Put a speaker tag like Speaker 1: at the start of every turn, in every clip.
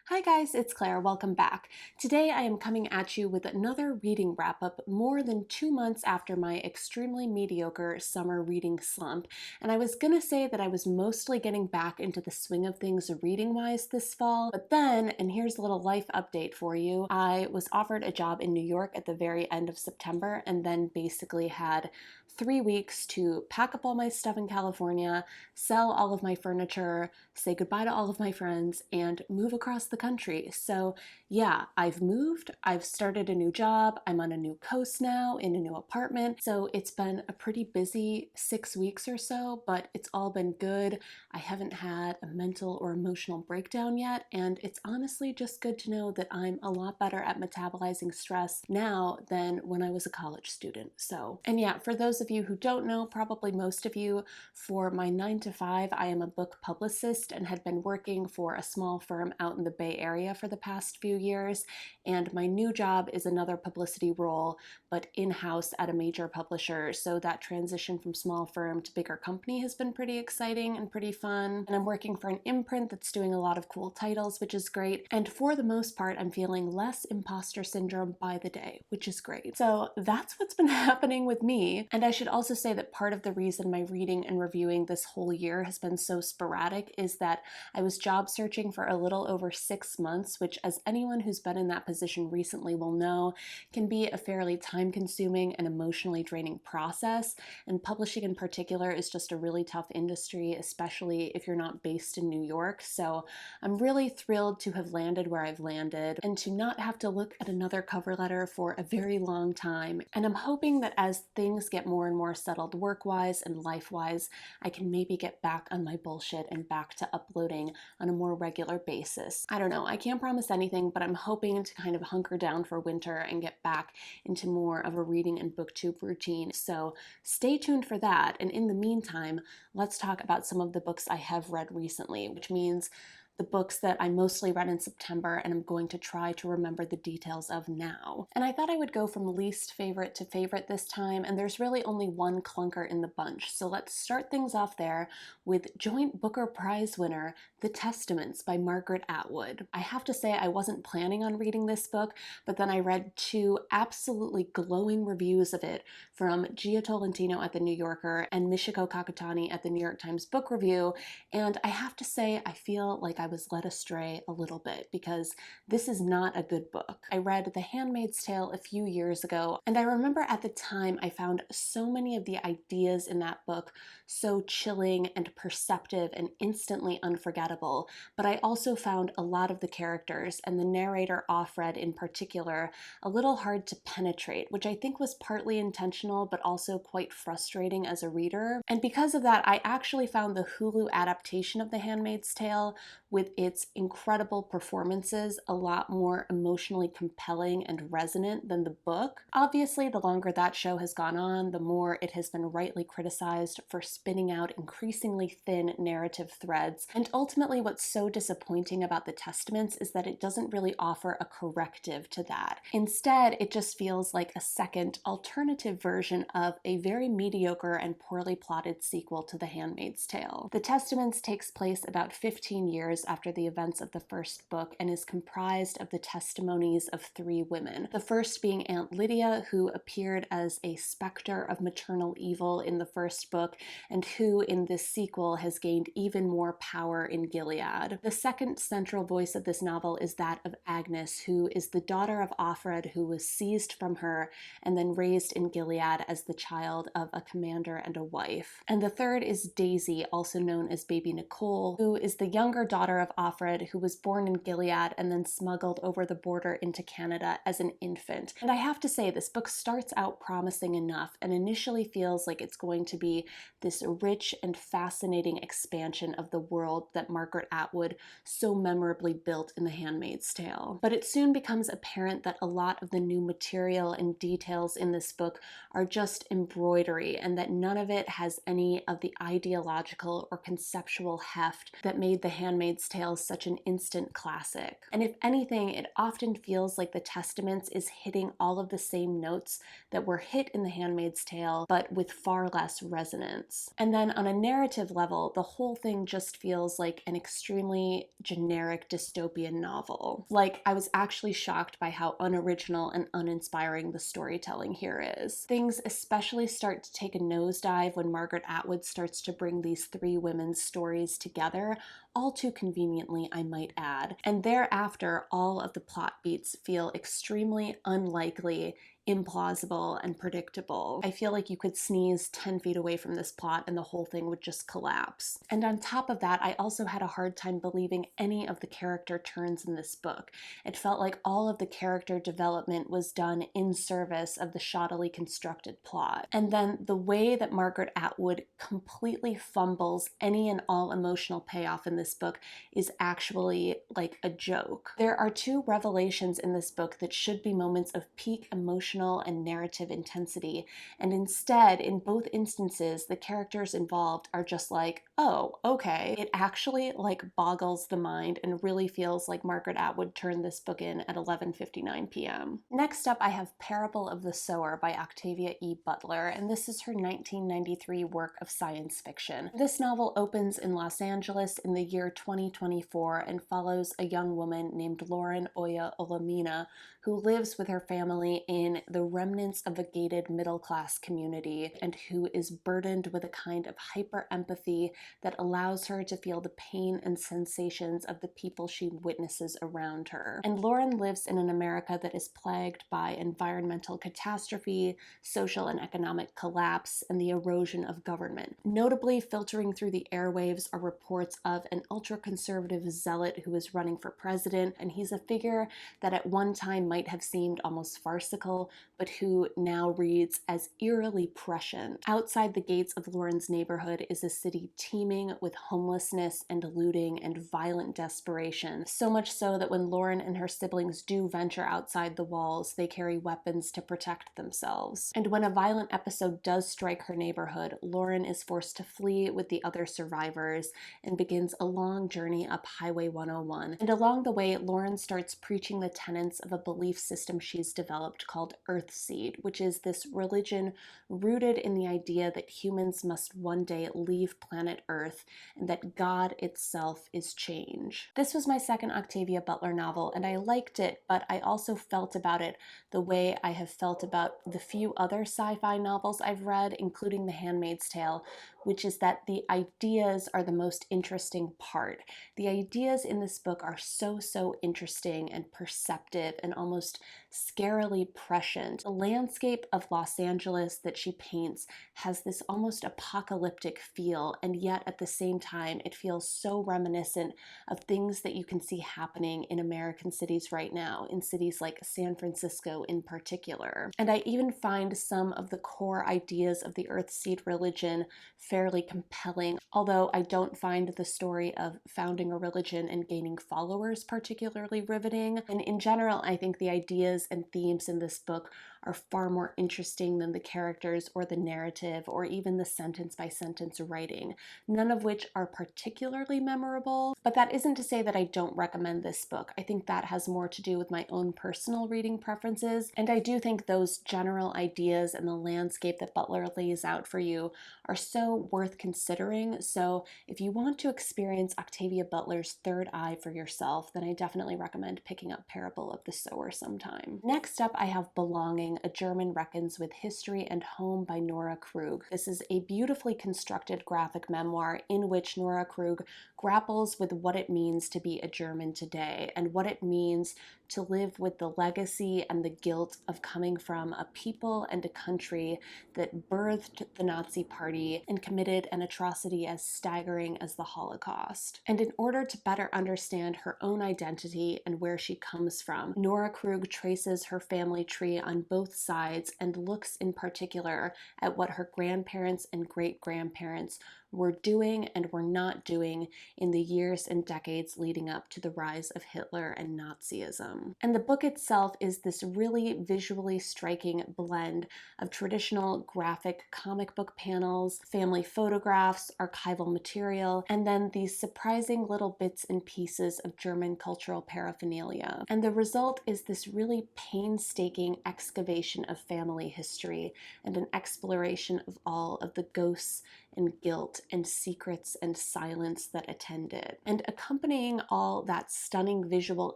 Speaker 1: Hi guys, it's Claire. Welcome back. Today I am coming at you with another reading wrap-up more than 2 months after my extremely mediocre summer reading slump. And I was gonna say that I was mostly getting back into the swing of things reading-wise this fall, but then, and here's a little life update for you, I was offered a job in New York at the very end of September and then basically had 3 weeks to pack up all my stuff in California, sell all of my furniture, say goodbye to all of my friends, and move across the country. So yeah, I've moved, I've started a new job, I'm on a new coast now in a new apartment. So it's been a pretty busy 6 weeks or so, but it's all been good. I haven't had a mental or emotional breakdown yet, and it's honestly just good to know that I'm a lot better at metabolizing stress now than when I was a college student. So, and yeah, for those of you who don't know, probably most of you, for my 9 to 5, I am a book publicist and had been working for a small firm out in the Bay Area for the past few years. And my new job is another publicity role, but in-house at a major publisher. So that transition from small firm to bigger company has been pretty exciting and pretty fun. And I'm working for an imprint that's doing a lot of cool titles, which is great. And for the most part, I'm feeling less imposter syndrome by the day, which is great. So that's what's been happening with me. And I should also say that part of the reason my reading and reviewing this whole year has been so sporadic is that I was job searching for a little over 6 months, which, as anyone who's been in that position recently will know, can be a fairly time-consuming and emotionally draining process. And publishing in particular is just a really tough industry, especially if you're not based in New York. So I'm really thrilled to have landed where I've landed and to not have to look at another cover letter for a very long time. And I'm hoping that as things get more and more settled work-wise and life-wise, I can maybe get back on my bullshit and back to uploading on a more regular basis. I don't know, I can't promise anything, but I'm hoping to kind of hunker down for winter and get back into more of a reading and booktube routine. So stay tuned for that. And in the meantime, let's talk about some of the books I have read recently, which means the books that I mostly read in September and I'm going to try to remember the details of now. And I thought I would go from least favorite to favorite this time, and there's really only one clunker in the bunch. So let's start things off there with joint Booker Prize winner, The Testaments by Margaret Atwood. I have to say I wasn't planning on reading this book, but then I read two absolutely glowing reviews of it from Gia Tolentino at The New Yorker and Michiko Kakutani at the New York Times Book Review, and I have to say I feel like I was led astray a little bit because this is not a good book. I read The Handmaid's Tale a few years ago, and I remember at the time I found so many of the ideas in that book so chilling and perceptive and instantly unforgettable, but I also found a lot of the characters and the narrator Offred in particular a little hard to penetrate, which I think was partly intentional but also quite frustrating as a reader. And because of that, I actually found the Hulu adaptation of The Handmaid's Tale, with its incredible performances, a lot more emotionally compelling and resonant than the book. Obviously, the longer that show has gone on, the more it has been rightly criticized for spinning out increasingly thin narrative threads. And ultimately, what's so disappointing about The Testaments is that it doesn't really offer a corrective to that. Instead, it just feels like a second, alternative version of a very mediocre and poorly plotted sequel to The Handmaid's Tale. The Testaments takes place about 15 years after the events of the first book and is comprised of the testimonies of 3 women. The first being Aunt Lydia, who appeared as a specter of maternal evil in the first book and who in this sequel has gained even more power in Gilead. The second central voice of this novel is that of Agnes, who is the daughter of Offred, who was seized from her and then raised in Gilead as the child of a commander and a wife. And the third is Daisy, also known as Baby Nicole, who is the younger daughter of Offred, who was born in Gilead and then smuggled over the border into Canada as an infant. And I have to say, this book starts out promising enough and initially feels like it's going to be this rich and fascinating expansion of the world that Margaret Atwood so memorably built in The Handmaid's Tale. But it soon becomes apparent that a lot of the new material and details in this book are just embroidery, and that none of it has any of the ideological or conceptual heft that made The Handmaid's Handmaid's Tale such an instant classic. And if anything, it often feels like The Testaments is hitting all of the same notes that were hit in The Handmaid's Tale, but with far less resonance. And then on a narrative level, the whole thing just feels like an extremely generic dystopian novel. Like, I was actually shocked by how unoriginal and uninspiring the storytelling here is. Things especially start to take a nosedive when Margaret Atwood starts to bring these three women's stories together, all too conveniently, I might add. And thereafter, all of the plot beats feel extremely unlikely, implausible, and predictable. I feel like you could sneeze 10 feet away from this plot and the whole thing would just collapse. And on top of that, I also had a hard time believing any of the character turns in this book. It felt like all of the character development was done in service of the shoddily constructed plot. And then the way that Margaret Atwood completely fumbles any and all emotional payoff in this book is actually like a joke. There are two revelations in this book that should be moments of peak emotional and narrative intensity, and instead, in both instances, the characters involved are just like, oh, okay. It actually like boggles the mind and really feels like Margaret Atwood turned this book in at 11:59 p.m. Next up, I have Parable of the Sower by Octavia E. Butler, and this is her 1993 work of science fiction. This novel opens in Los Angeles in the year 2024 and follows a young woman named Lauren Oya Olamina who lives with her family in the remnants of a gated middle-class community and who is burdened with a kind of hyper-empathy that allows her to feel the pain and sensations of the people she witnesses around her. And Lauren lives in an America that is plagued by environmental catastrophe, social and economic collapse, and the erosion of government. Notably, filtering through the airwaves are reports of an ultra-conservative zealot who is running for president, and he's a figure that at one time might have seemed almost farcical, but who now reads as eerily prescient. Outside the gates of Lauren's neighborhood is a city teeming with homelessness and looting and violent desperation, so much so that when Lauren and her siblings do venture outside the walls, they carry weapons to protect themselves. And when a violent episode does strike her neighborhood, Lauren is forced to flee with the other survivors and begins a long journey up Highway 101. And along the way, Lauren starts preaching the tenets of a belief system she's developed called Earthseed, which is this religion rooted in the idea that humans must one day leave planet Earth and that God itself is change. This was my second Octavia Butler novel, and I liked it, but I also felt about it the way I have felt about the few other sci-fi novels I've read, including The Handmaid's Tale, which is that the ideas are the most interesting part. The ideas in this book are so interesting and perceptive and almost scarily prescient. The landscape of Los Angeles that she paints has this almost apocalyptic feel, and yet at the same time it feels so reminiscent of things that you can see happening in American cities right now, in cities like San Francisco in particular. And I even find some of the core ideas of the Earthseed religion fairly compelling, although I don't find the story of founding a religion and gaining followers particularly riveting. And in general, I think the ideas and themes in this book are far more interesting than the characters or the narrative or even the sentence-by-sentence writing, none of which are particularly memorable. But that isn't to say that I don't recommend this book. I think that has more to do with my own personal reading preferences, and I do think those general ideas and the landscape that Butler lays out for you are so worth considering. So if you want to experience Octavia Butler's third eye for yourself, then I definitely recommend picking up Parable of the Sower sometime. Next up, I have Belonging, A German Reckons with History and Home by Nora Krug. This is a beautifully constructed graphic memoir in which Nora Krug grapples with what it means to be a German today and what it means to live with the legacy and the guilt of coming from a people and a country that birthed the Nazi Party and committed an atrocity as staggering as the Holocaust. And in order to better understand her own identity and where she comes from, Nora Krug traces her family tree on both sides and looks in particular at what her grandparents and great-grandparents were doing and were not doing in the years and decades leading up to the rise of Hitler and Nazism. And the book itself is this really visually striking blend of traditional graphic comic book panels, family photographs, archival material, and then these surprising little bits and pieces of German cultural paraphernalia. And the result is this really painstaking excavation of family history and an exploration of all of the ghosts and guilt and secrets and silence that attended. And accompanying all that stunning visual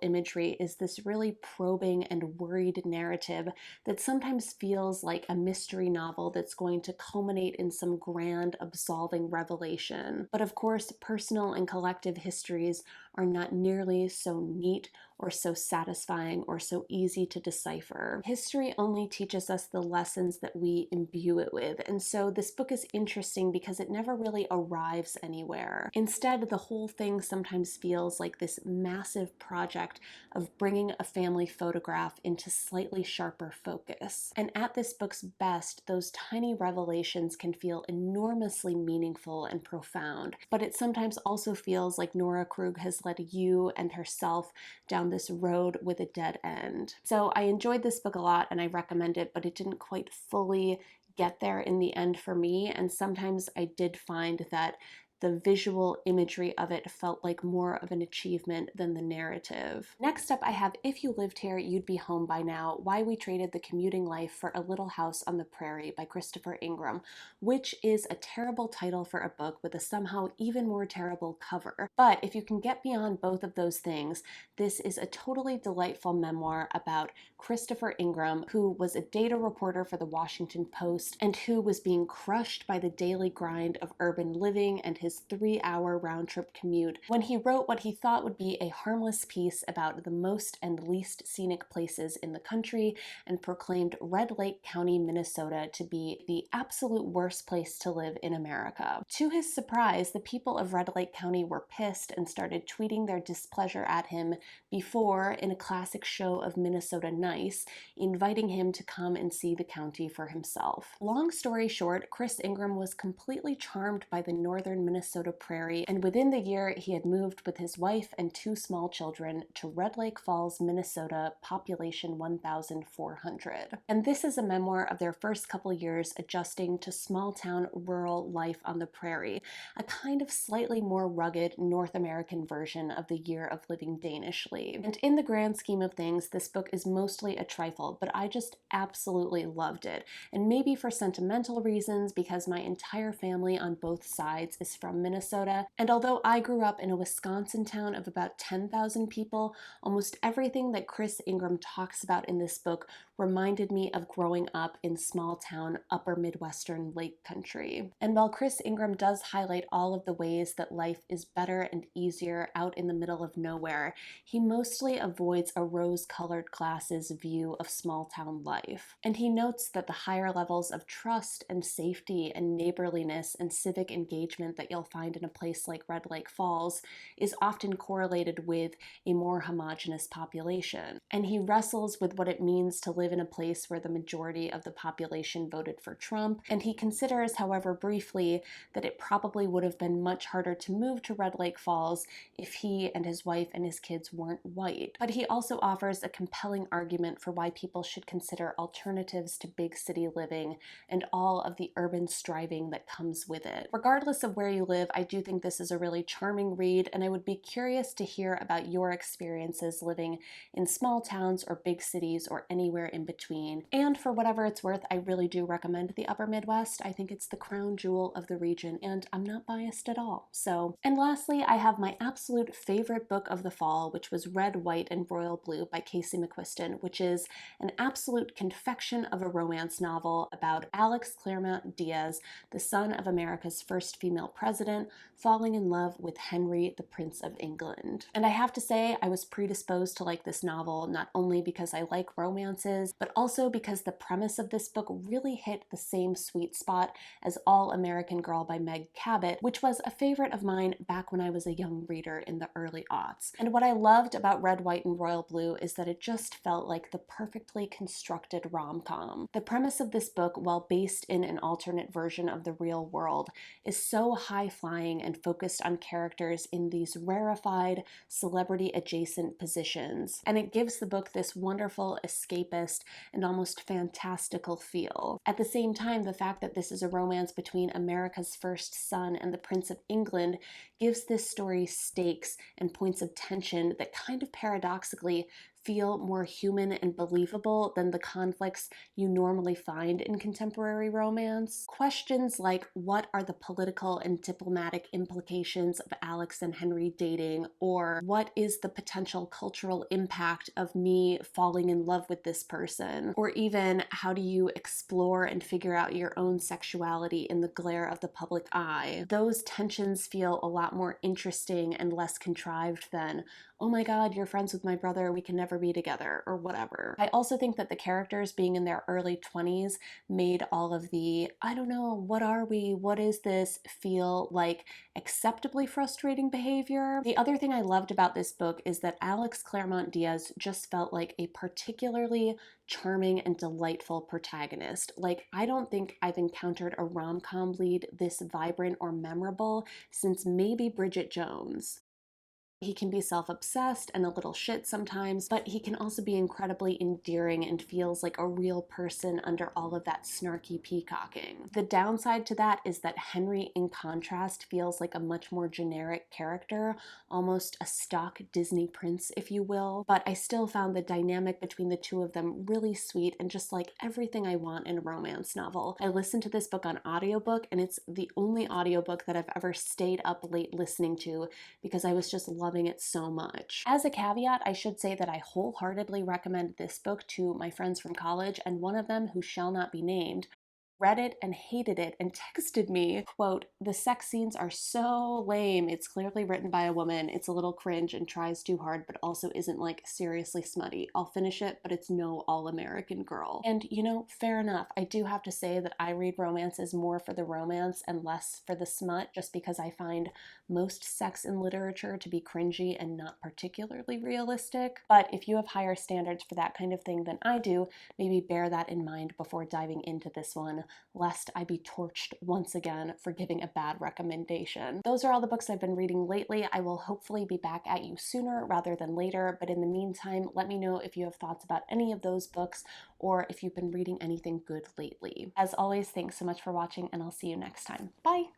Speaker 1: imagery is this really probing and worried narrative that sometimes feels like a mystery novel that's going to culminate in some grand, absolving revelation. But of course, personal and collective histories are not nearly so neat or so satisfying or so easy to decipher. History only teaches us the lessons that we imbue it with, and so this book is interesting because it never really arrives anywhere. Instead, the whole thing sometimes feels like this massive project of bringing a family photograph into slightly sharper focus. And at this book's best, those tiny revelations can feel enormously meaningful and profound, but it sometimes also feels like Nora Krug has led you and herself down this road with a dead end. So I enjoyed this book a lot and I recommend it, but it didn't quite fully get there in the end for me. And sometimes I did find that the visual imagery of it felt like more of an achievement than the narrative. Next up, I have If You Lived Here, You'd Be Home by Now, Why We Traded the Commuting Life for a Little House on the Prairie by Christopher Ingram, which is a terrible title for a book with a somehow even more terrible cover. But if you can get beyond both of those things, this is a totally delightful memoir about Christopher Ingram, who was a data reporter for the Washington Post and who was being crushed by the daily grind of urban living and his 3-hour round-trip commute when he wrote what he thought would be a harmless piece about the most and least scenic places in the country and proclaimed Red Lake County, Minnesota to be the absolute worst place to live in America. To his surprise, the people of Red Lake County were pissed and started tweeting their displeasure at him before, in a classic show of Minnesota Nice, inviting him to come and see the county for himself. Long story short, Chris Ingram was completely charmed by the northern Minnesota Prairie, and within the year he had moved with his wife and 2 small children to Red Lake Falls, Minnesota, population 1,400. And this is a memoir of their first couple years adjusting to small-town rural life on the prairie, a kind of slightly more rugged North American version of the year of living danishly. And in the grand scheme of things, this book is mostly a trifle, but I just absolutely loved it. And maybe for sentimental reasons, because my entire family on both sides is from Minnesota, and although I grew up in a Wisconsin town of about 10,000 people, almost everything that Chris Ingram talks about in this book reminded me of growing up in small-town upper Midwestern lake country. And while Chris Ingram does highlight all of the ways that life is better and easier out in the middle of nowhere, he mostly avoids a rose-colored glasses view of small-town life. And he notes that the higher levels of trust and safety and neighborliness and civic engagement that you'll find in a place like Red Lake Falls is often correlated with a more homogeneous population. And he wrestles with what it means to live in a place where the majority of the population voted for Trump, and he considers, however briefly, that it probably would have been much harder to move to Red Lake Falls if he and his wife and his kids weren't white. But he also offers a compelling argument for why people should consider alternatives to big city living and all of the urban striving that comes with it. Regardless of where you live, I do think this is a really charming read, and I would be curious to hear about your experiences living in small towns or big cities or anywhere in between. And for whatever it's worth, I really do recommend the Upper Midwest. I think it's the crown jewel of the region, and I'm not biased at all. So, and lastly, I have my absolute favorite book of the fall, which was Red, White, and Royal Blue by Casey McQuiston, which is an absolute confection of a romance novel about Alex Claremont Diaz, the son of America's first female president, falling in love with Henry, the Prince of England. And I have to say, I was predisposed to like this novel, not only because I like romances, but also because the premise of this book really hit the same sweet spot as All American Girl by Meg Cabot, which was a favorite of mine back when I was a young reader in the early aughts. And what I loved about Red, White, and Royal Blue is that it just felt like the perfectly constructed rom-com. The premise of this book, while based in an alternate version of the real world, is so high high-flying and focused on characters in these rarefied, celebrity-adjacent positions. And it gives the book this wonderful, escapist, and almost fantastical feel. At the same time, the fact that this is a romance between America's first son and the Prince of England gives this story stakes and points of tension that kind of paradoxically feel more human and believable than the conflicts you normally find in contemporary romance. Questions like, what are the political and diplomatic implications of Alex and Henry dating? Or what is the potential cultural impact of me falling in love with this person? Or even, how do you explore and figure out your own sexuality in the glare of the public eye? Those tensions feel a lot more interesting and less contrived than, oh my god, you're friends with my brother, we can never be together, or whatever. I also think that the characters being in their early 20s made all of the, I don't know, what are we, what is this, feel like acceptably frustrating behavior. The other thing I loved about this book is that Alex Claremont Diaz just felt like a particularly charming and delightful protagonist. Like, I don't think I've encountered a rom-com lead this vibrant or memorable since maybe Bridget Jones. He can be self-obsessed and a little shit sometimes, but he can also be incredibly endearing and feels like a real person under all of that snarky peacocking. The downside to that is that Henry, in contrast, feels like a much more generic character, almost a stock Disney prince, if you will, but I still found the dynamic between the two of them really sweet and just like everything I want in a romance novel. I listened to this book on audiobook, and it's the only audiobook that I've ever stayed up late listening to because I was just loving it so much. As a caveat, I should say that I wholeheartedly recommend this book to my friends from college, and one of them, who shall not be named, read it and hated it and texted me, quote, "The sex scenes are so lame. It's clearly written by a woman. It's a little cringe and tries too hard, but also isn't like seriously smutty. I'll finish it, but it's no All-American Girl." And you know, fair enough. I do have to say that I read romances more for the romance and less for the smut, just because I find most sex in literature to be cringy and not particularly realistic. But if you have higher standards for that kind of thing than I do, maybe bear that in mind before diving into this one, lest I be torched once again for giving a bad recommendation. Those are all the books I've been reading lately. I will hopefully be back at you sooner rather than later, but in the meantime, let me know if you have thoughts about any of those books or if you've been reading anything good lately. As always, thanks so much for watching, and I'll see you next time. Bye!